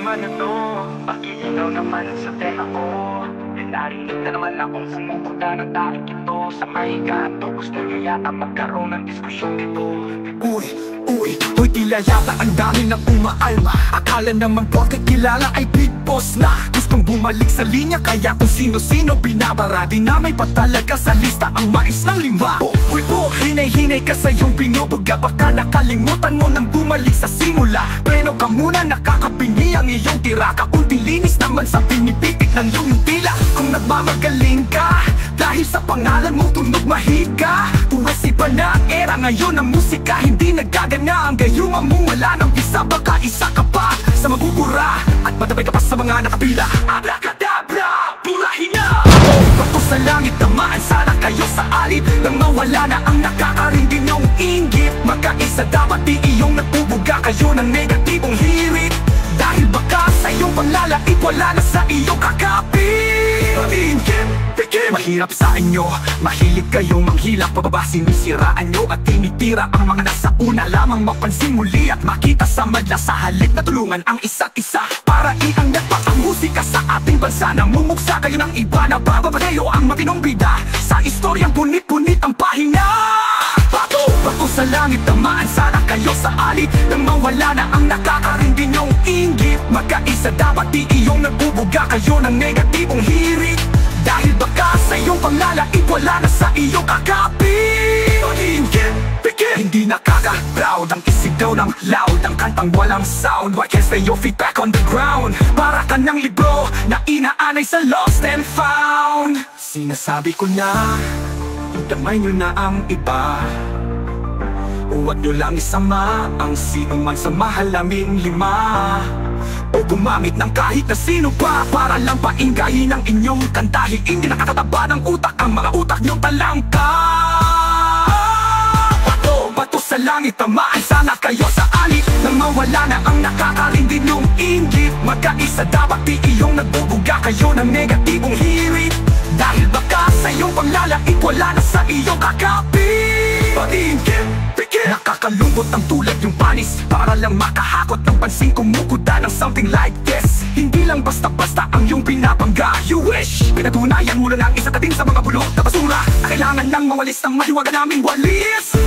naman ito, pakiligaw naman sa tenga ko. Narinig na naman akong sumupunta ng tarik ito. Sa may kanto, gusto nyo yata magkaroon ng diskusyon dito. Uy, tila yata ang dami ng umaalma. Akala naman porket kilala ay big boss na. Gustong bumalik sa linya, kaya kung sino-sino binabara. Dinamay pa talaga sa lista ang mais ng lima. Hinay-hinay ka sa iyong binubuga. Baka nakalimutan mo nang bumalik sa simula. Pero ka muna, nakakapingi ang iyong tira. Kaunting linis naman sa pinipitik ng iyong tila. Kung nagmamagaling ka, dahil sa pangalan mo tunog mahiga. Puwes iba na ang era ngayon ng musika. Hindi nagagana ang gayuma mo, wala nang isa. Baka isa ka pa sa mabubura at matabay ka pa sa mga nakapila. Abracadabra, purahin na! Bato sa langit, tamaan sana kayo sa alip. Nang mawala na ang nakakarindi niyong inggit. Magkaisa dapat di iyong nagbubuga kayo ng negatibong hirit. Dahil baka sa iyong panlalait wala na sa iyong kakapit. Mahirap sa inyo, mahilig kayong manghilak. Pababa sinisiraan nyo at tinitira ang mga nasa una. Lamang mapansin muli at makita sa madla. Sa halip na tulungan ang isa't isa para iangat pa ang musika sa ating bansa. Namumuksa kayo ng iba na bababadeyo ang matinong bida. Sa istoryang punit-punit ang pahina. Bato sa langit, tamaan sana kayo sa alit. Nang mawala na ang nakakarindi nyong inggit. Magkaisa dapat di iyong nagbubuga kayo ng negatibong hirit. Dahil baka sa iyong panlalait wala na sa iyong kakapit. Hindi nakaka-proud ang isigaw ng loud. Ang kantang walang sound. Why can't stay your feet back on the ground? Para ka ng libro na inaanay sa lost and found. Sinasabi ko na, damay nyo na ang iba. Huwag nyo lang isama ang sino man sa mahalaming lima. O gumamit ng kahit na sino pa para lang painggahin ang inyong kantahin. Hindi nakakataba ng utak ang mga utak nyong talangka. Bato sa langit, tamaan sana kayo sa alit. Nang mawala na ang nakakarindi nyong inggit. Magkaisa dapat di iyong nagbubuga kayo ng negatibong hirit. Dahil baka sa iyong panglalait wala na sa iyong kakapit. Nakakalungkot ang tulad yung panis para lang makahakot ng pansin. Kumukuda ng something like this. Hindi lang basta-basta ang iyong pinapangga. You wish pinatunayan mo na lang isa ka din sa mga bulok na basura na kailangan nang mawalis ng mahiwaga naming walis.